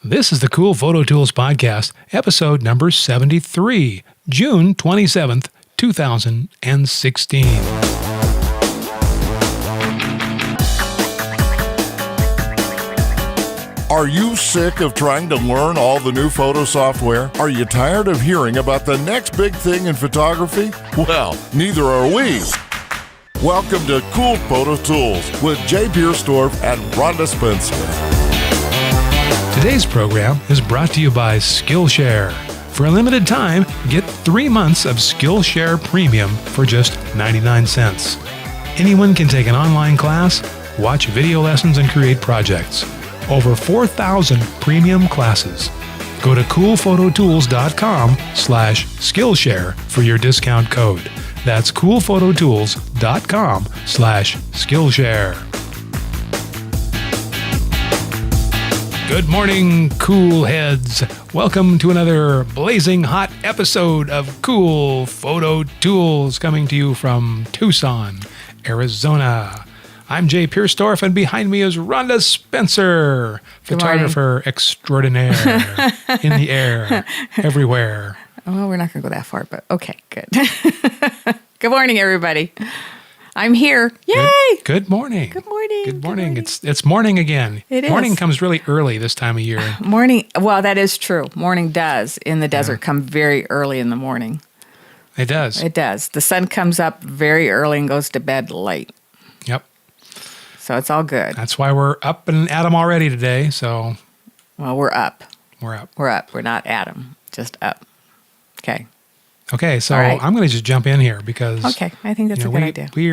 This is the Cool Photo Tools Podcast, episode number 73, June 27th, 2016. Are you sick of trying to learn all the new photo software? Are you tired of hearing about the next big thing in photography? Well, neither are we. Welcome to Cool Photo Tools with Jay Piersdorf and Rhonda Spencer. Today's program is brought to you by Skillshare. For a limited time, get 3 months of Skillshare Premium for just 99 cents. Anyone can take an online class, watch video lessons, and create projects. Over 4,000 premium classes. Go to coolphototools.com/Skillshare for your discount code. That's coolphototools.com/Skillshare. Good morning, cool heads. Welcome to another blazing hot episode of Cool Photo Tools coming to you from Tucson, Arizona. I'm Jay Piersdorf, and behind me is Rhonda Spencer, photographer extraordinaire, in the air, everywhere. Well, we're not going to go that far, but okay, good. Good morning, everybody. I'm here. Yay! Good morning. Good morning. Good morning. It's morning again. It is. Morning comes really early this time of year. Morning, well, that is true. Morning does, in the desert, come very early in the morning. It does. It does. The sun comes up very early and goes to bed late. Yep. So it's all good. That's why we're up and at 'em already today. So, Well, we're up. we're up. We're up. We're not at 'em, just up. Okay. Okay, so All right. I'm going to just jump in here because Okay, I think that's a good idea. we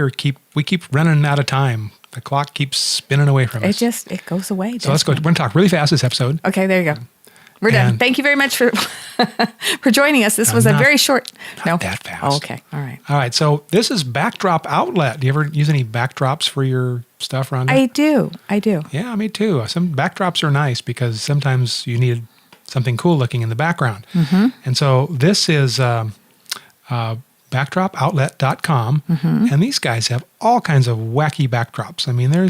keep running out of time. The clock keeps spinning away from us. It goes away. So let's go. We're going to talk really fast this episode. Okay, there you go. We're done. And- Thank you very much for for joining us. This was a Not- very short. not that fast. Oh, okay. All right. All right, so this is Backdrop Outlet. Do you ever use any backdrops for your stuff, Rhonda? I do. Yeah, me too. Some backdrops are nice because sometimes you need something cool looking in the background. Mm-hmm. And so this is backdropoutlet.com, and these guys have all kinds of wacky backdrops. I mean, they're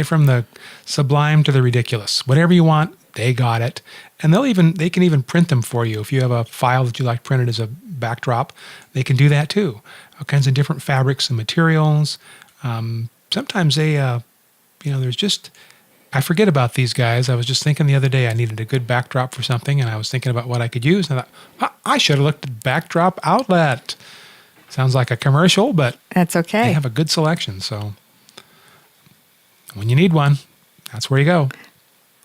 from the sublime to the ridiculous. Whatever you want, they got it. And they can even print them for you. If you have a file that you like printed as a backdrop, they can do that too. All kinds of different fabrics and materials. Sometimes they, there's just, I forget about these guys. I was just thinking the other day I needed a good backdrop for something, and I was thinking about what I could use, and I thought, I should have looked at Backdrop Outlet. Sounds like a commercial, but That's okay. they have a good selection. So when you need one, that's where you go.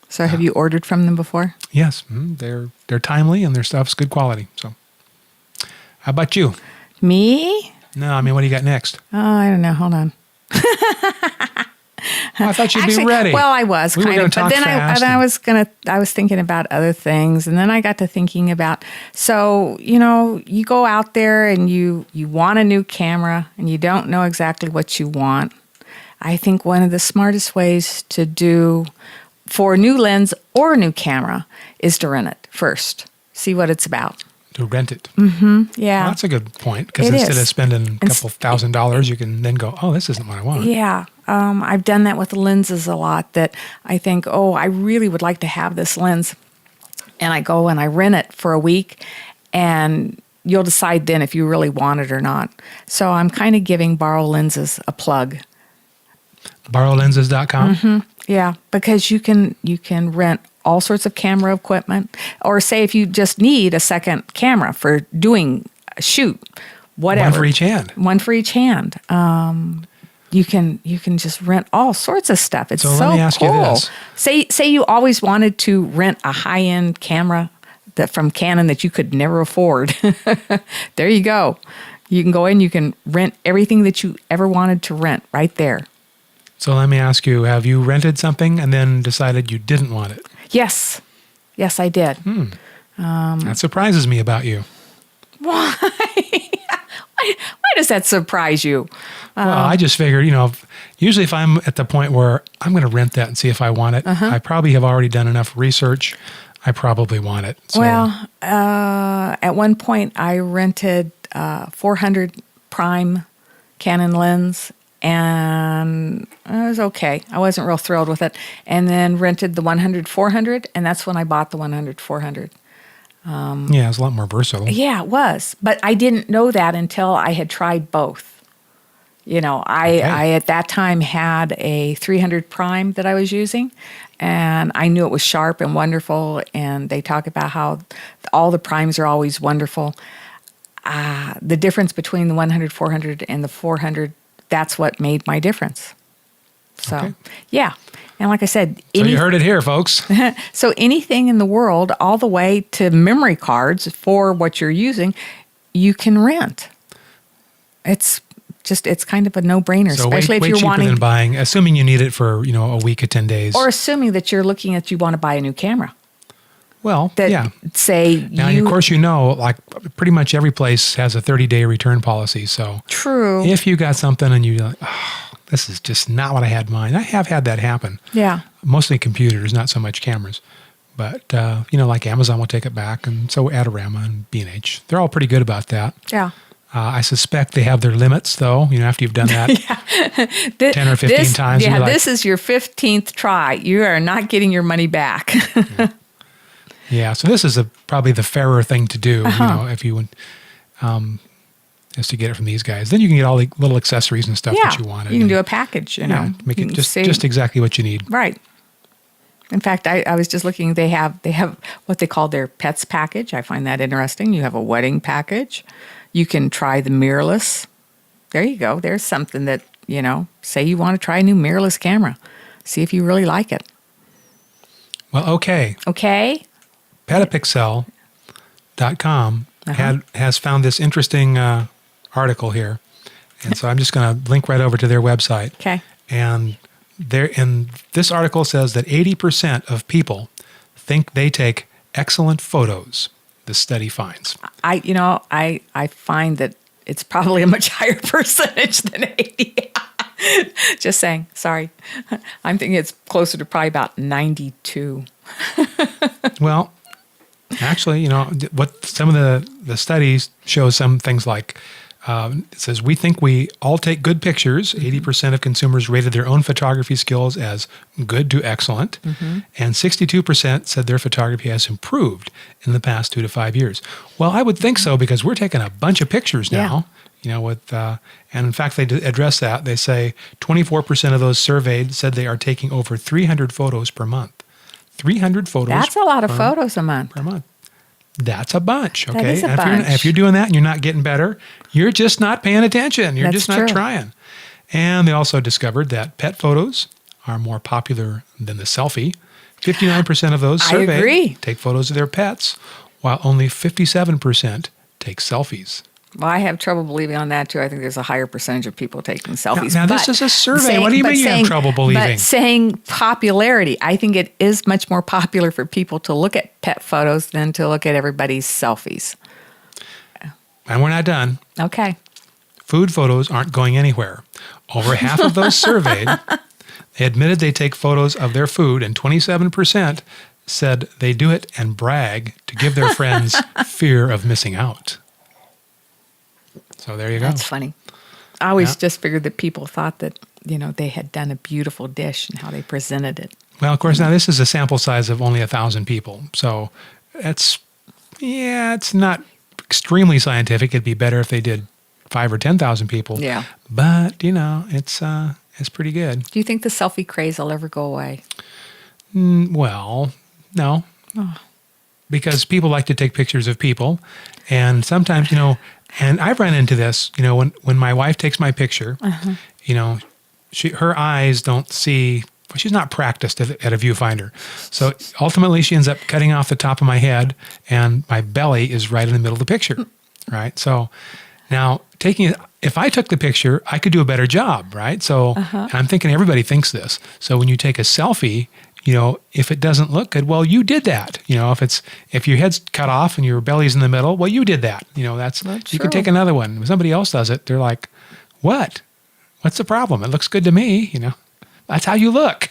So have you ordered from them before? Yes, they're timely and their stuff's good quality. So, how about you? Me? No, I mean, what do you got next? Oh, I don't know. Hold on. Oh, I thought you'd Actually, be ready. Well, I was We were kind gonna of, talk but then fast I was thinking about other things, and then I got to thinking about. So you go out there and you want a new camera, and you don't know exactly what you want. I think one of the smartest ways to do for a new lens or a new camera is to rent it first. See what it's about. To rent it. Yeah. Well, that's a good point, because It instead is. of spending a couple $1,000s, you can then go, oh, this isn't what I want. Yeah. I've done that with lenses a lot, that I think, oh, I really would like to have this lens. And I go and I rent it for a week, and you'll decide then if you really want it or not. So I'm kind of giving Borrow Lenses a plug. BorrowLenses.com. Yeah, because you can rent all sorts of camera equipment, or say if you just need a second camera for doing a shoot, whatever. One for each hand. One for each hand. You can just rent all sorts of stuff. It's So so let me ask you cool. this. Say you always wanted to rent a high-end camera from Canon that you could never afford. There you go. You can go in, you can rent everything that you ever wanted to rent right there. So let me ask you, have you rented something and then decided you didn't want it? Yes. Yes, I did. That surprises me about you. Why? Why does that surprise you? Well, I just figured, usually if I'm at the point where I'm going to rent that and see if I want it, I probably have already done enough research. I probably want it. So, Well, at one point I rented 400 prime Canon lens, and it was okay. I wasn't real thrilled with it. And then rented the 100-400, and that's when I bought the 100-400. Yeah, it's a lot more versatile. Yeah, it was. But I didn't know that until I had tried both. You know, I at that time had a 300 prime that I was using, and I knew it was sharp and wonderful, and they talk about how all the primes are always wonderful. The difference between the 100-400 and the 400, that's what made my difference. So, yeah. And like I said, so you heard it here, folks. So anything in the world, all the way to memory cards for what you're using, you can rent. It's kind of a no-brainer, So especially way if you're cheaper wanting, than buying, assuming you need it for, a week or 10 days. or assuming that you're looking at you want to buy a new camera. Well, That yeah. say Now, you of course, like pretty much every place has a 30-day return policy. So true. if you got something and you're like, this is just not what I had in mind. I have had that happen. Yeah. Mostly computers, not so much cameras. But, like Amazon will take it back, and so Adorama and B&H. They're all pretty good about that. Yeah. I suspect they have their limits, though, after you've done that 10 or 15 times. Yeah, you're like, this is your 15th try. You are not getting your money back. yeah, so this is probably the fairer thing to do, if you would, is to get it from these guys. Then you can get all the little accessories and stuff that you wanted. You can do a package, make You it can just exactly what you need. Right. In fact, I was just looking, they have what they call their pets package. I find that interesting. You have a wedding package. You can try the mirrorless. There you go. There's something that, say you want to try a new mirrorless camera. See if you really like it. Well, okay. Okay. Petapixel.com has found this interesting article here. And so I'm just going to link right over to their website. Okay. And this article says that 80% of people think they take excellent photos, the study finds. I find that it's probably a much higher percentage than 80. Just saying. Sorry. I'm thinking it's closer to probably about 92. Well, actually, what some of the studies show some things like, it says, we think we all take good pictures. 80% of consumers rated their own photography skills as good to excellent. And 62% said their photography has improved in the past 2 to 5 years. Well, I would think so, because we're taking a bunch of pictures now. And in fact, they address that. They say 24% of those surveyed said they are taking over 300 photos per month. 300 photos. That's a lot of photos a month. Per month. That's a bunch, okay? That is a And bunch. if you're doing that and you're not getting better, you're just not paying attention. You're That's just not true. trying. And they also discovered that pet photos are more popular than the selfie. 59% of those I agree. surveyed take photos of their pets, while only 57% take selfies. Well, I have trouble believing on that, too. I think there's a higher percentage of people taking selfies. Now, this is a survey. What do you mean you have trouble believing? But saying popularity, I think it is much more popular for people to look at pet photos than to look at everybody's selfies. And we're not done. Okay. Food photos aren't going anywhere. Over half of those surveyed, they admitted they take photos of their food, and 27% said they do it and brag to give their friends fear of missing out. So there you go. That's funny. I always just figured that people thought that, they had done a beautiful dish and how they presented it. Well, of course, now this is a sample size of only 1,000 people. So it's not extremely scientific. It'd be better if they did 5,000 or 10,000 people. Yeah. But, it's pretty good. Do you think the selfie craze will ever go away? Well, no. Oh. Because people like to take pictures of people. And sometimes, and I've run into this, when my wife takes my picture, her eyes don't see, she's not practiced at a viewfinder. So ultimately she ends up cutting off the top of my head, and my belly is right in the middle of the picture, right? So now if I took the picture, I could do a better job, right? So and I'm thinking everybody thinks this. So when you take a selfie, if it doesn't look good, well, you did that. If your head's cut off and your belly's in the middle, well, you did that. That's you can take another one. When somebody else does it, they're like, "What? What's the problem? It looks good to me." That's how you look.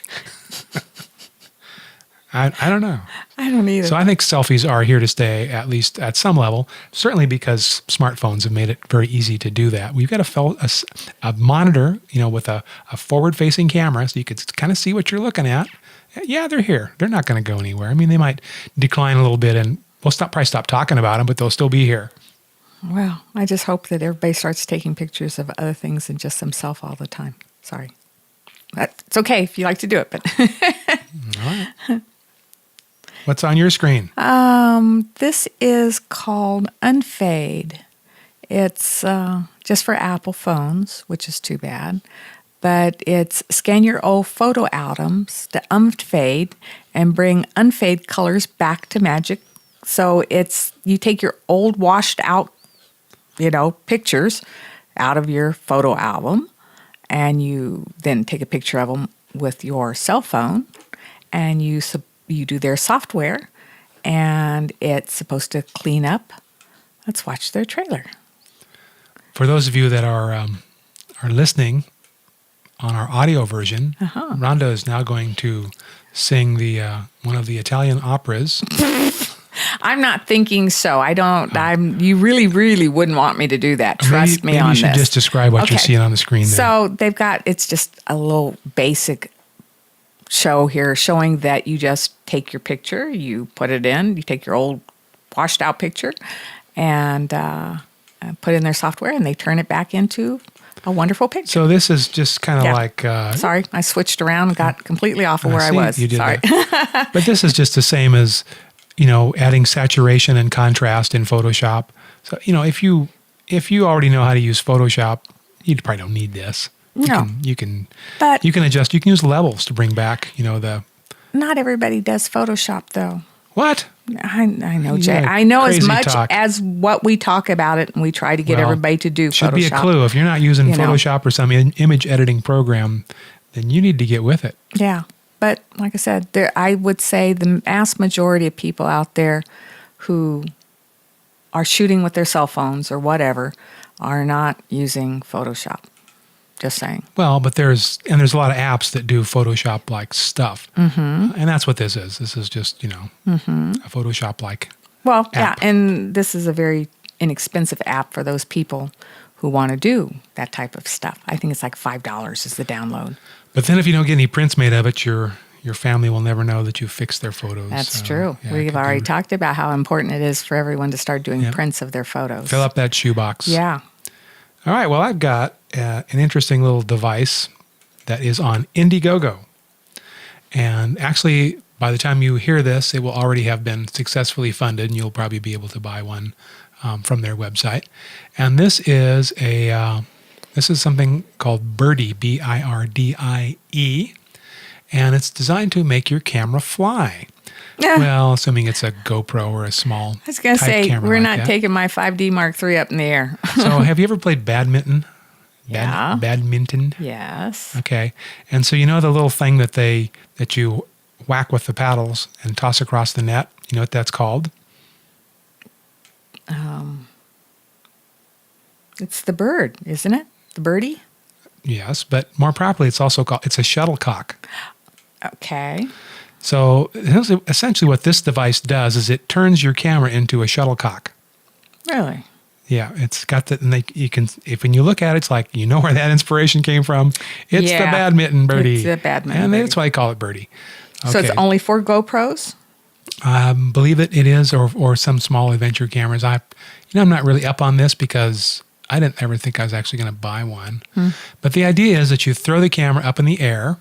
I don't know. I don't either. So I think selfies are here to stay, at least at some level, certainly because smartphones have made it very easy to do that. We've got a monitor, with a forward-facing camera, so you could kind of see what you're looking at. Yeah, they're here. They're not going to go anywhere. I mean, they might decline a little bit, and we'll probably stop talking about them, but they'll still be here. Well, I just hope that everybody starts taking pictures of other things than just themselves all the time. Sorry. It's okay if you like to do it, but... All right. What's on your screen? This is called Unfade. It's just for Apple phones, which is too bad. But it's scan your old photo albums to Unfade and bring Unfade colors back to magic. So you take your old washed out, pictures out of your photo album, and you then take a picture of them with your cell phone, and you do their software, and it's supposed to clean up. Let's watch their trailer. For those of you that are listening on our audio version, Rhonda is now going to sing one of the Italian operas. I'm not thinking so. I don't. You really, really wouldn't want me to do that. Trust me on this. Maybe you should just describe what you're seeing on the screen there. So it's just a little basic show here showing that you just take your picture, you put it in, you take your old washed out picture and put it in their software, and they turn it back into a wonderful picture. So this is just kind of like... Sorry, I switched around and got completely off of where I was. You did Sorry. That. But this is just the same as, adding saturation and contrast in Photoshop. So, if you already know how to use Photoshop, you probably don't need this. You can adjust. You can use levels to bring back, Not everybody does Photoshop, though. What? I know, Jay. I know as much as what we talk about it, and we try to get everybody to do Photoshop. Should be a clue. If you're not using Photoshop or some image editing program, then you need to get with it. Yeah. But like I said, I would say the vast majority of people out there who are shooting with their cell phones or whatever are not using Photoshop. Just saying. Well, but there's a lot of apps that do Photoshop-like stuff. Mm-hmm. And that's what this is. This is just, a Photoshop-like app. Yeah, and this is a very inexpensive app for those people who want to do that type of stuff. I think it's like $5 is the download. But then if you don't get any prints made of it, your family will never know that you fixed their photos. That's true. Yeah, we've already talked about how important it is for everyone to start doing prints of their photos. Fill up that shoebox. Yeah. All right. Well, I've got an interesting little device that is on Indiegogo. And actually, by the time you hear this, it will already have been successfully funded, and you'll probably be able to buy one from their website. And this is something called Birdie, B-I-R-D-I-E, and it's designed to make your camera fly. Yeah. Well, assuming it's a GoPro or a small I was going to say, we're not taking my 5D Mark III up in the air. So have you ever played badminton? Yeah. Badminton? Yes. Okay. And so the little thing that you whack with the paddles and toss across the net? You know what that's called? It's the bird, isn't it? The birdie? Yes, but more properly, it's a shuttlecock. Okay. So essentially what this device does is it turns your camera into a shuttlecock. Really? Yeah, it's got that, and when you look at it, it's like, where that inspiration came from. It's the badminton birdie. It's the badminton and birdie. That's why I call it birdie. Okay. So it's only for GoPros? I believe it is, or some small adventure cameras. I'm not really up on this because I didn't ever think I was actually going to buy one. But the idea is that you throw the camera up in the air,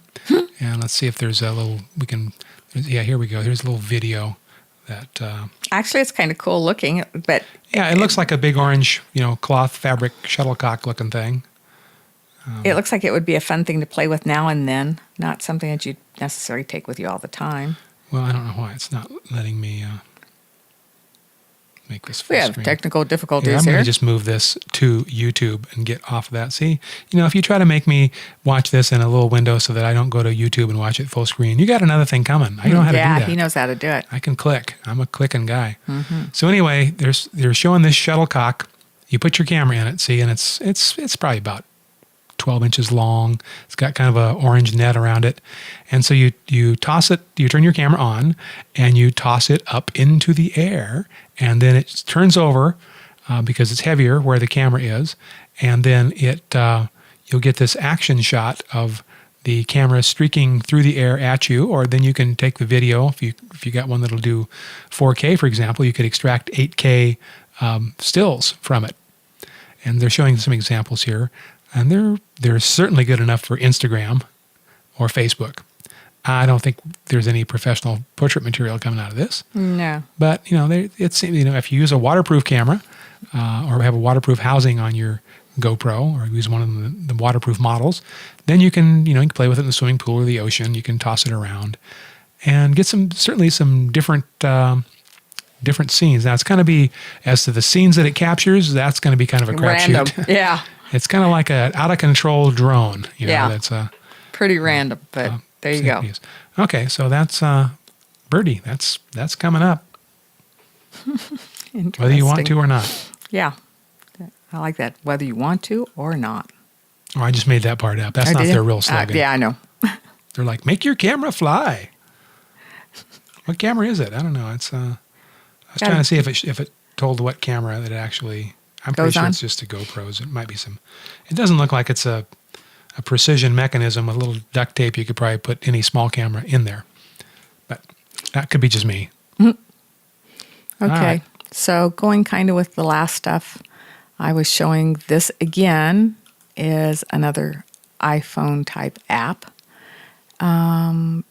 and let's see if there's a little, here we go. Here's a little video that... Actually, it's kind of cool looking, but... Yeah, it looks like a big orange, cloth fabric shuttlecock looking thing. It looks like it would be a fun thing to play with now and then, not something that you'd necessarily take with you all the time. Well, I don't know why it's not letting me make this full screen. We have technical difficulties I'm here. going to just move this to YouTube and get off of that. See, if you try to make me watch this in a little window so that I don't go to YouTube and watch it full screen, you got another thing coming. I know how to do that. Yeah, he knows how to do it. I can click. I'm a clicking guy. Mm-hmm. So anyway, they're showing this shuttlecock. You put your camera in it, see, and it's probably about 12 inches long. It's got kind of a orange net around it. And so you toss it, you turn your camera on, and you toss it up into the air, and then it turns over because it's heavier where the camera is, and then you'll get this action shot of the camera streaking through the air at you, or then you can take the video. If you got one that'll do 4K, for example, you could extract 8K stills from it. And they're showing some examples here, and they're certainly good enough for Instagram or Facebook. I don't think there's any professional portrait material coming out of this. No. But if you use a waterproof camera or have a waterproof housing on your GoPro, or use one of the waterproof models, then you can play with it in the swimming pool or the ocean. You can toss it around and get certainly some different scenes. Now it's going to be, as to the scenes that it captures, that's going to be kind of a crapshoot. Random, yeah. It's kind of like an out of control drone. Yeah. That's pretty random, but there you go. Okay, so that's Birdie. That's coming up. Whether you want to or not. Yeah. I like that. Whether you want to or not. Oh, I just made that part up. That's not their real slogan. Yeah, I know. They're like, make your camera fly. What camera is it? I don't know. It's I was trying to see if it told what camera that it actually. I'm pretty sure it's just a GoPro's. It might be some. It doesn't look like it's a precision mechanism with a little duct tape. You could probably put any small camera in there, but that could be just me. Mm-hmm. Okay, right. So going kind of with the last stuff, I was showing this again is another iPhone type app. I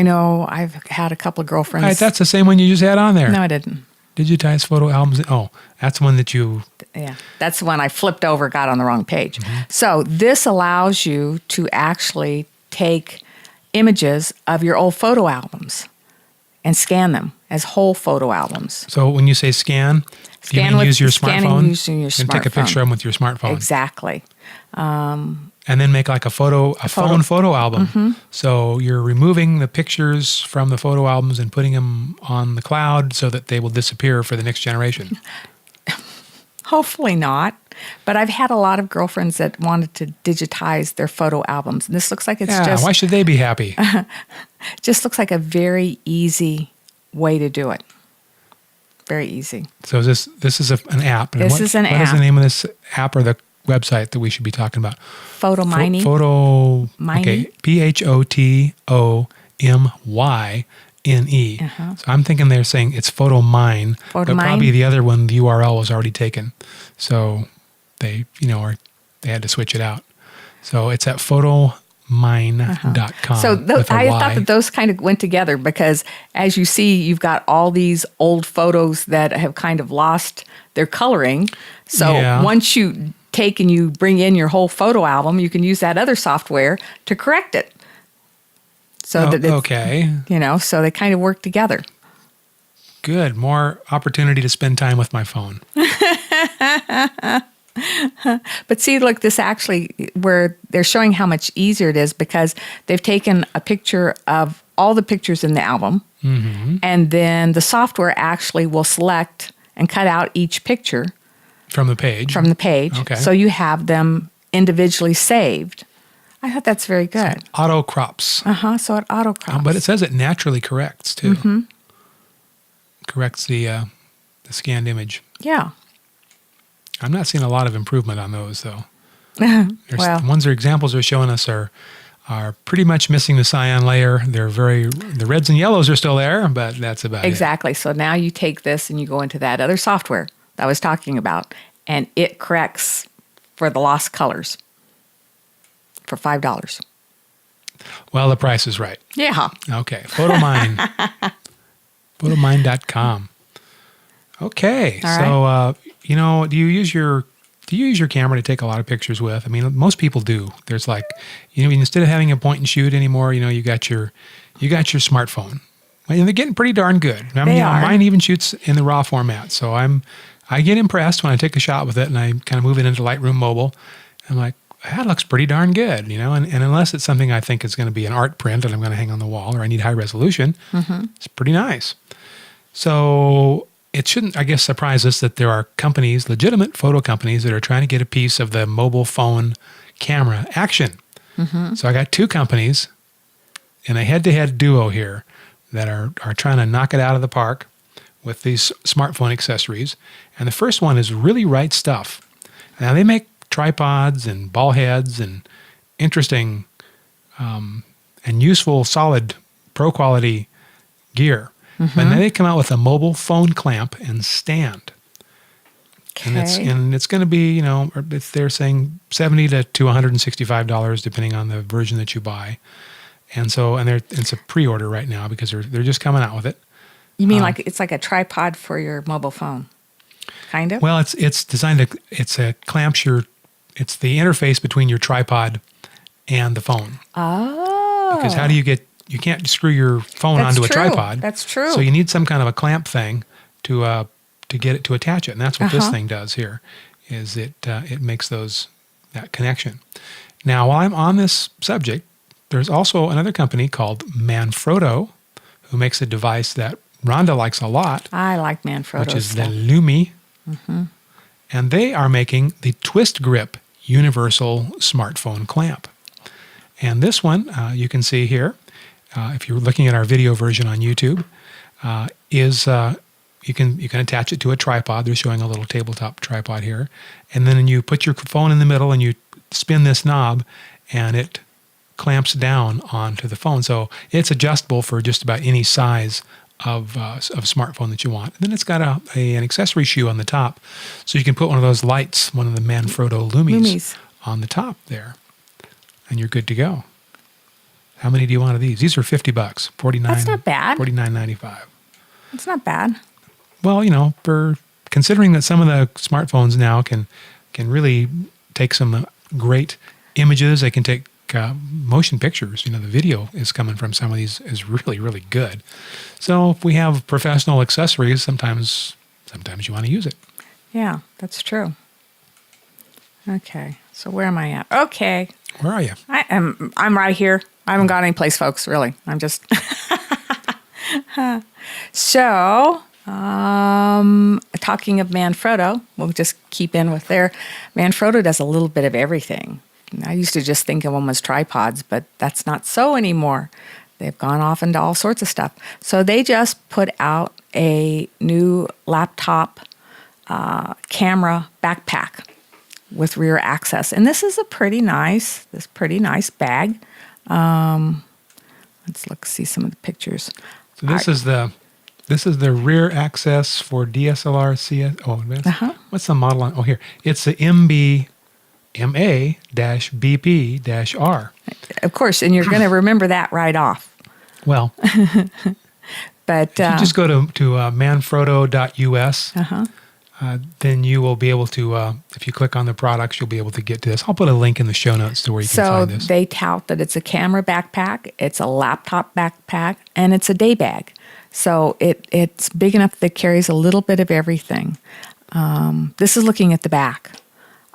know I've had a couple of girlfriends. Right, that's the same one you just had on there. No, I didn't. Digitized photo albums. Oh, that's one that you. Yeah, that's the one I flipped over, got on the wrong page. Mm-hmm. So this allows you to actually take images of your old photo albums and scan them as whole photo albums. So when you say scan you mean use your smartphone? Using your and take a picture of them with your smartphone. Exactly. And then make like a phone photo album. Mm-hmm. So you're removing the pictures from the photo albums and putting them on the cloud so that they will disappear for the next generation. Hopefully not. But I've had a lot of girlfriends that wanted to digitize their photo albums. And this looks like it's just... why should they be happy? just looks like a very easy way to do it. Very easy. So this is an app. And This is an What app. is the name of this app or the website that we should be talking about? Photo mining. Photo... Mining. Okay, PHOTOMYNE. So I'm thinking they're saying it's Photo Mine, but probably the other one, the URL was already taken. So they, they had to switch it out. So it's at photomine.com. So I thought that those kind of went together because as you see, you've got all these old photos that have kind of lost their coloring. So once you take and you bring in your whole photo album, you can use that other software to correct it. So okay. So they kind of work together. Good. More opportunity to spend time with my phone. But see, look, this actually, where they're showing how much easier it is because they've taken a picture of all the pictures in the album, and then the software actually will select and cut out each picture from the page. Okay. So you have them individually saved. I thought that's very good. So auto crops. So it auto crops. But it says it naturally corrects too. Corrects the scanned image. Yeah. I'm not seeing a lot of improvement on those though. Well, the ones that examples are showing us are pretty much missing the cyan layer. The reds and yellows are still there, but that's about it. Exactly. So now you take this and you go into that other software that I was talking about, and it corrects for the lost colors for $5. Well, the price is right. Yeah. Okay. Photomine. Photomine.com. Okay. All right. So, do you use your camera to take a lot of pictures with? I mean, most people do. There's like, instead of having a point and shoot anymore, you got your smartphone. And they're getting pretty darn good. I mean, mine even shoots in the RAW format. So I get impressed when I take a shot with it and I kind of move it into Lightroom Mobile. I'm like, that looks pretty darn good, and unless it's something I think is going to be an art print that I'm going to hang on the wall or I need high resolution, it's pretty nice. So it shouldn't, I guess, surprise us that there are companies, legitimate photo companies, that are trying to get a piece of the mobile phone camera action. So I got two companies in a head-to-head duo here that are trying to knock it out of the park with these smartphone accessories. And the first one is Really Right Stuff. Now they make tripods and ball heads and interesting and useful, solid, pro-quality gear. But then they come out with a mobile phone clamp and stand. Okay. And it's going to be, you know, they're saying $70 to $165 depending on the version that you buy. And so, it's a pre-order right now because they're just coming out with it. You mean like it's like a tripod for your mobile phone, kind of? Well, it's designed to, it's a clamps it's the interface between your tripod and the phone. Oh. Because how do you can't screw your phone That's onto a true. tripod. That's true. So you need some kind of a clamp thing to get it to attach it. And that's what this thing does here, is it makes that connection. Now, while I'm on this subject, there's also another company called Manfrotto who makes a device that Rhonda likes a lot, I like Manfrotto which is stuff. the Lumi. And they are making the Twist Grip Universal Smartphone Clamp. And this one, you can see here, if you're looking at our video version on YouTube, you can attach it to a tripod. They're showing a little tabletop tripod here. And then you put your phone in the middle and you spin this knob and it clamps down onto the phone. So it's adjustable for just about any size of smartphone that you want. And then it's got an accessory shoe on the top. So you can put one of those lights, one of the Manfrotto Lumis on the top there. And you're good to go. How many do you want of these? These are $50, $49. That's not bad. $49.95. It's not bad. Well, you know, for considering that some of the smartphones now can really take some great images, they can take motion pictures. You know, the video is coming from some of these is really, really good. So if we have professional accessories, sometimes you want to use it. Yeah, that's true. Okay, so where am I at? Okay, Where are you? I'm right here. I haven't gone anyplace, folks. Really, I'm just. So, talking of Manfrotto, we'll just keep in with there. Manfrotto does a little bit of everything. I used to just think of them as tripods, but that's not so anymore. They've gone off into all sorts of stuff. So they just put out a new laptop camera backpack with rear access, and this is a pretty nice bag. Let's see some of the pictures. So this is the rear access for DSLR CS. Oh, what's the model on? Oh, here. It's the MA-BP-R. Of course, and you're going to remember that right off. Well, But if you just go to manfrotto.us, then you will be able to, if you click on the products, you'll be able to get to this. I'll put a link in the show notes to where you can find this. So they tout that it's a camera backpack, it's a laptop backpack, and it's a day bag. So it's big enough that it carries a little bit of everything. This is looking at the back.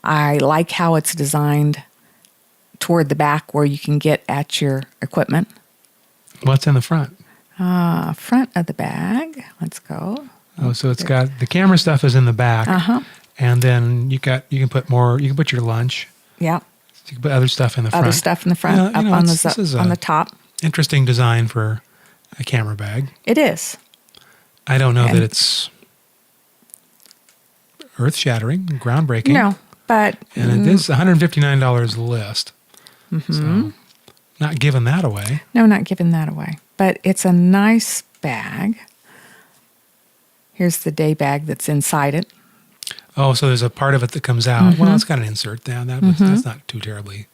I like how it's designed toward the back where you can get at your equipment. What's in the front? Front of the bag. Let's go. Oh, so it's got the camera stuff is in the back, and then you can put more. You can put your lunch. Yeah. You can put other stuff in the front. Other stuff in the front, Yeah, up know, on this is on the top. Interesting design for a camera bag. It is. I don't know that it's earth-shattering, groundbreaking. No, but And it is $159 list. So not giving that away. no, not giving that away. But it's a nice bag. Here's the day bag that's inside it. Oh, so there's a part of it that comes out. Well, it's got an insert down. That's not too terribly.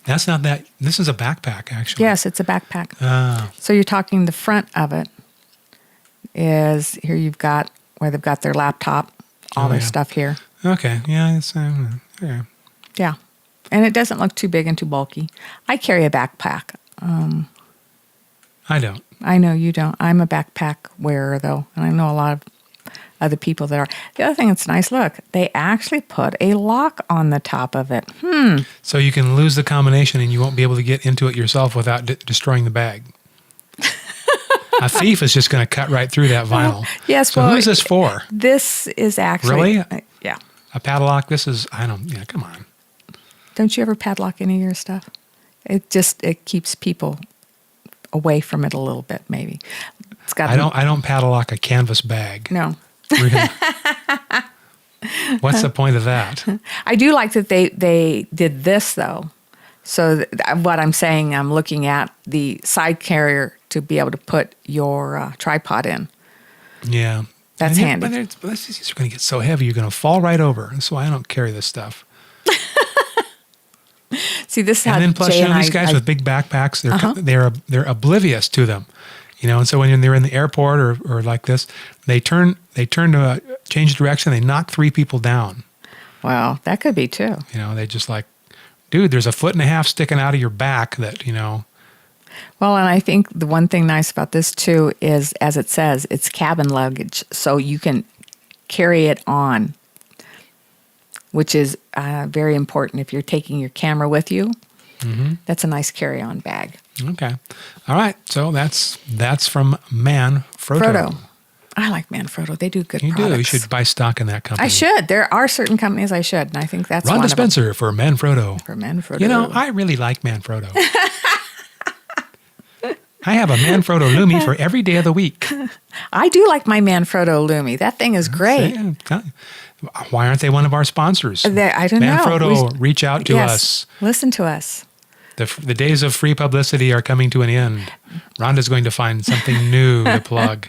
That's not that. This is a backpack, actually. Yes, it's a backpack. Ah, So you're talking the front of it is here you've got where they've got their laptop, all their stuff here. okay. Yeah, it's yeah. Yeah. And it doesn't look too big and too bulky. I carry a backpack. I don't. I know you don't. I'm a backpack wearer, though, and I know a lot of other people that are. The other thing that's nice, look, they actually put a lock on the top of it. So you can lose the combination and you won't be able to get into it yourself without destroying the bag. A thief is just going to cut right through that vinyl. Yes, So well, who's this for? This is actually... Really? Yeah. A padlock? This is, I don't, yeah, come on. Don't you ever padlock any of your stuff? It keeps people away from it a little bit, maybe. It's got. I don't padlock a canvas bag. No. Really? What's the point of that? I do like that they did this though. So what I'm saying, I'm looking at the side carrier to be able to put your tripod in. Yeah. That's handy. But these are going to get so heavy, you're going to fall right over. That's why I don't carry this stuff. See, this is how And then plus, Jay and these guys with big backpacks, they're oblivious to them. And so when they're in the airport or like this, they turn to change direction. They knock 3 people down. Wow, that could be too. They just like, dude, there's a 1.5 feet sticking out of your back that. Well, and I think the one thing nice about this too is, as it says, it's cabin luggage, so you can carry it on, which is very important if you're taking your camera with you. Mm-hmm. That's a nice carry-on bag. Okay. All right. So that's from Manfrotto. I like Manfrotto. They do good You products. do. You should buy stock in that company. I should. There are certain companies I should, and I think that's one Rhonda of them. Spencer for Manfrotto. For Manfrotto. I really like Manfrotto. I have a Manfrotto Lumi for every day of the week. I do like my Manfrotto Lumi. That thing is great. Why aren't they one of our sponsors? I don't know. Manfrotto, reach out to us. Listen to us. The days of free publicity are coming to an end. Rhonda's going to find something new to plug.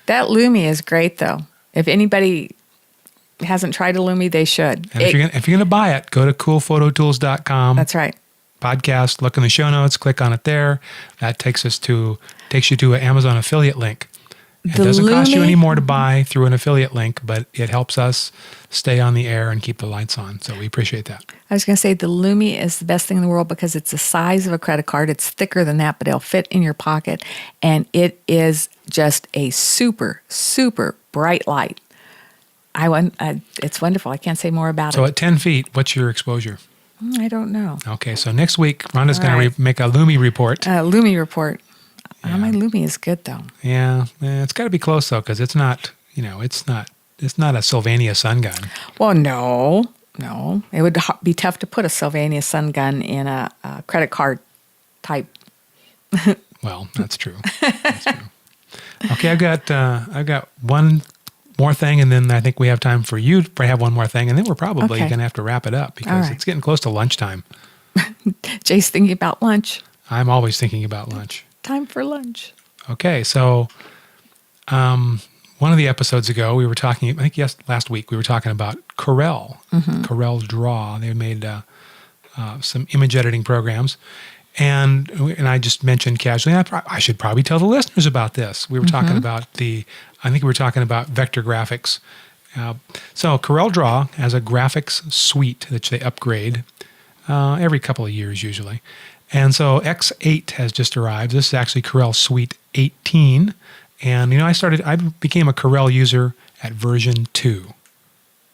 That Lumi is great, though. If anybody hasn't tried a Lumi, they should. And if you're going to buy it, go to coolphototools.com. That's right. Podcast, look in the show notes, click on it there. That takes you to an Amazon affiliate link. It doesn't cost you any more to buy through an affiliate link, but it helps us stay on the air and keep the lights on. So we appreciate that. I was going to say the Lumi is the best thing in the world because it's the size of a credit card. It's thicker than that, but it'll fit in your pocket. And it is just a super, super bright light. It's wonderful. I can't say more about it. So at 10 feet, what's your exposure? I don't know. Okay, so next week, Rhonda's going to make a Lumi report. Lumi report. Yeah. My Lumi is good, though. Yeah, it's got to be close, though, because it's not a Sylvania sun gun. Well, no. It would be tough to put a Sylvania sun gun in a credit card type. Well, that's true. Okay, I've got one more thing, and then I think we have time for you to have one more thing, and then we're probably going to have to wrap it up because it's getting close to lunchtime. Jay's thinking about lunch. I'm always thinking about lunch. Time for lunch. Okay, so one of the episodes ago, we were talking, last week, we were talking about Corel, Corel Draw. They made some image editing programs. And I just mentioned casually, I should probably tell the listeners about this. We were talking about I think we were talking about vector graphics. So Corel Draw has a graphics suite that they upgrade every couple of years usually. And so X8 has just arrived. This is actually Corel Suite 18. And, I became a Corel user at version 2.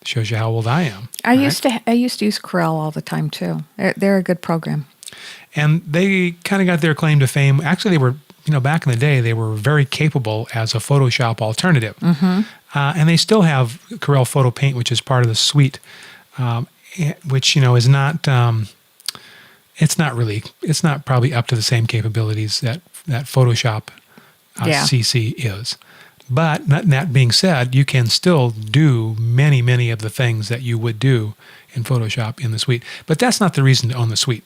Shows you how old I am. I used to use Corel all the time, too. They're a good program. And they kind of got their claim to fame. Actually, they were, back in the day, they were very capable as a Photoshop alternative. And they still have Corel Photo Paint, which is part of the suite, which, is not... it's not probably up to the same capabilities that Photoshop CC is. But that being said, you can still do many, many of the things that you would do in Photoshop in the suite. But that's not the reason to own the suite.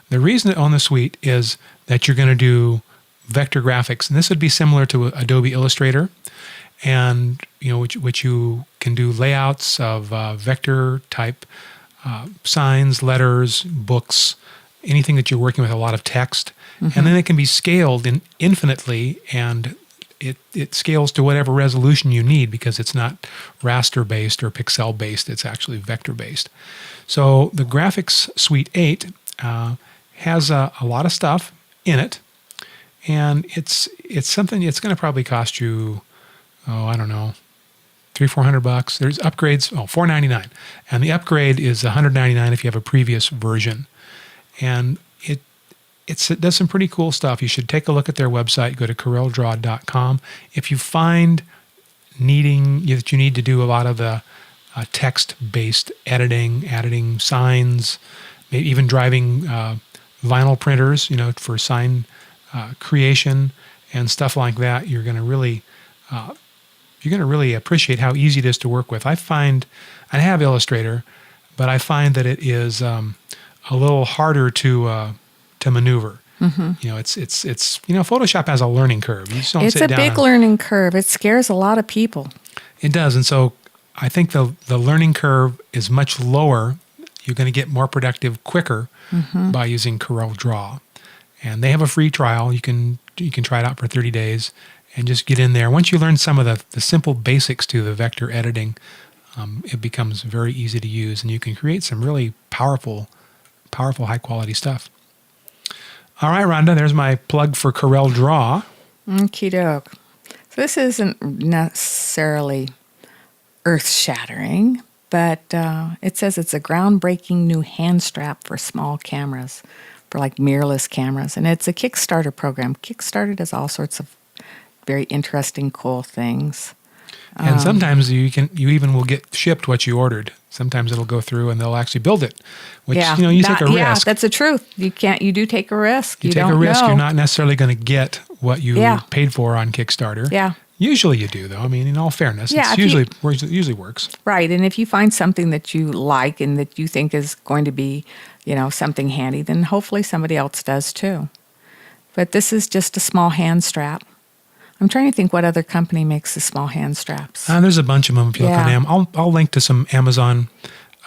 The reason to own the suite is that you're going to do vector graphics. And this would be similar to Adobe Illustrator, and which you can do layouts of vector type signs, letters, books, anything that you're working with a lot of text, and then it can be scaled infinitely, and it scales to whatever resolution you need because it's not raster based or pixel based. It's actually vector based. So the Graphics Suite 8 has a lot of stuff in it, and it's something. It's going to probably cost you, I don't know, $300-400. There's upgrades. $499, and the upgrade is $199 if you have a previous version. And it does some pretty cool stuff. You should take a look at their website. Go to CorelDraw.com. If you find that you need to do a lot of the text-based editing signs, maybe even driving vinyl printers, for sign creation and stuff like that, you're going to really appreciate how easy it is to work with. I have Illustrator, but I find that it is a little harder to maneuver. Photoshop has a learning curve. You just don't It's sit a down big learning curve. It scares a lot of people. It does, and so I think the learning curve is much lower. You're going to get more productive quicker by using Corel Draw, and they have a free trial. You can try it out for 30 days and just get in there. Once you learn some of the simple basics to the vector editing, it becomes very easy to use, and you can create some really powerful, high quality stuff. All right, Rhonda, there's my plug for Corel Draw. Okie doke. So this isn't necessarily earth-shattering, but it says it's a groundbreaking new hand strap for small cameras, for like mirrorless cameras. And it's a Kickstarter program. Kickstarter does all sorts of very interesting, cool things. And sometimes you even will get shipped what you ordered. Sometimes it'll go through and they'll actually build it, which take a risk. Yeah, that's the truth. You do take a risk. You take a risk. You're not necessarily going to get what you paid for on Kickstarter. Yeah. Usually you do, though. I mean, in all fairness, it usually works. Right. And if you find something that you like and that you think is going to be, something handy, then hopefully somebody else does too. But this is just a small hand strap. I'm trying to think what other company makes the small hand straps. There's a bunch of them if you look on Amazon. I'll link to some Amazon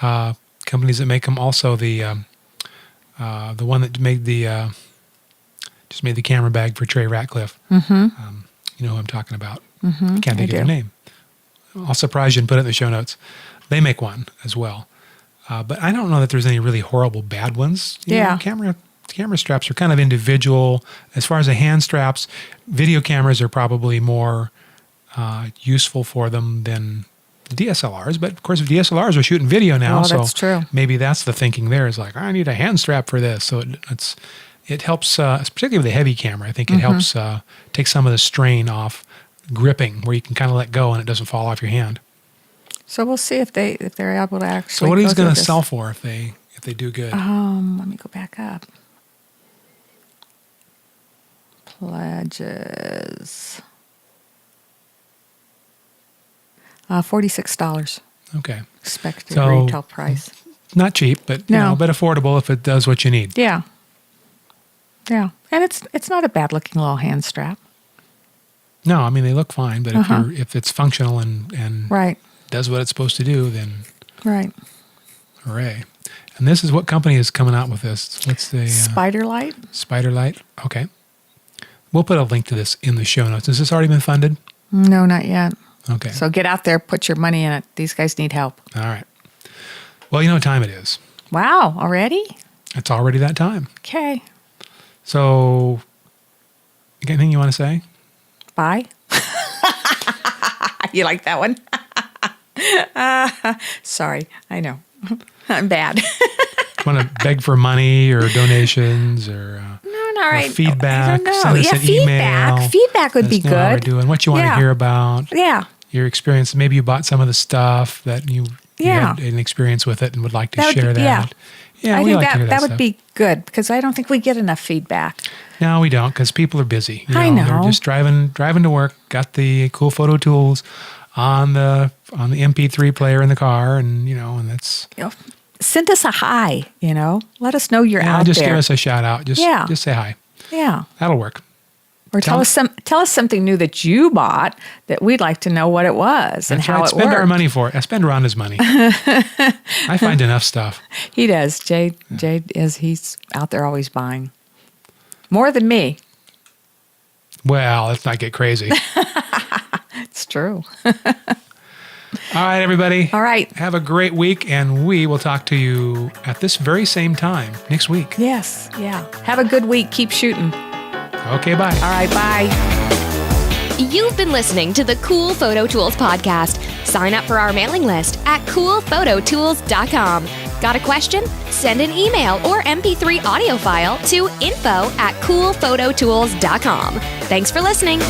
companies that make them. Also, the one that made just made the camera bag for Trey Ratcliffe. Mm-hmm. You know who I'm talking about. Mm-hmm. I can't think of their name. I'll surprise you and put it in the show notes. They make one as well. But I don't know that there's any really horrible bad ones. You know, camera straps are kind of individual. As far as the hand straps, video cameras are probably more useful for them than DSLRs. But of course, if DSLRs are shooting video now, that's true. Maybe that's the thinking there is like, I need a hand strap for this. So it helps, particularly with a heavy camera. I think it helps take some of the strain off gripping, where you can kind of let go and it doesn't fall off your hand. So we'll see if they're able to actually. So what are these going to sell for if they do good? Let me go back up. Pledges. $46. Okay. Expected retail price. Not cheap, but but affordable if it does what you need. Yeah. Yeah, and it's not a bad looking little hand strap. No, I mean they look fine, but if it's functional and right. does what it's supposed to do, then right. Hooray! And this is what company is coming out with this? What's the Spiderlight? Spiderlight. Okay. We'll put a link to this in the show notes. Has this already been funded? No, not yet. Okay. So get out there, put your money in it. These guys need help. All right. Well, you know what time it is. Wow, already? It's already that time. Okay. So, you got anything you want to say? Bye. You like that one? Sorry, I know. I'm bad. Want to beg for money or donations or feedback? I don't know. Send us an email. Feedback would be good. How we're doing, what you want to hear about. Yeah. Your experience. Maybe you bought some of the stuff that you had an experience with it and would like to share that. Yeah, I we think like to hear that stuff. would be good because I don't think we get enough feedback. No, we don't because people are busy. I know. They're just driving to work, got the cool photo tools on the MP3 player in the car, and that's. Send us a hi. Let us know you're out just there. Give us a shout out. Just say hi. Yeah, that'll work. Or tell us something new that you bought that we'd like to know what it was and how it worked. Spend our money for it. I spend Rhonda's money. I find enough stuff. He does. Jay he's out there always buying. More than me. Well, let's not get crazy. It's true. All right, everybody. All right. Have a great week, and we will talk to you at this very same time next week. Yes. Yeah. Have a good week. Keep shooting. Okay, bye. All right, bye. You've been listening to the Cool Photo Tools podcast. Sign up for our mailing list at coolphototools.com. Got a question? Send an email or MP3 audio file to info@coolphototools.com. Thanks for listening.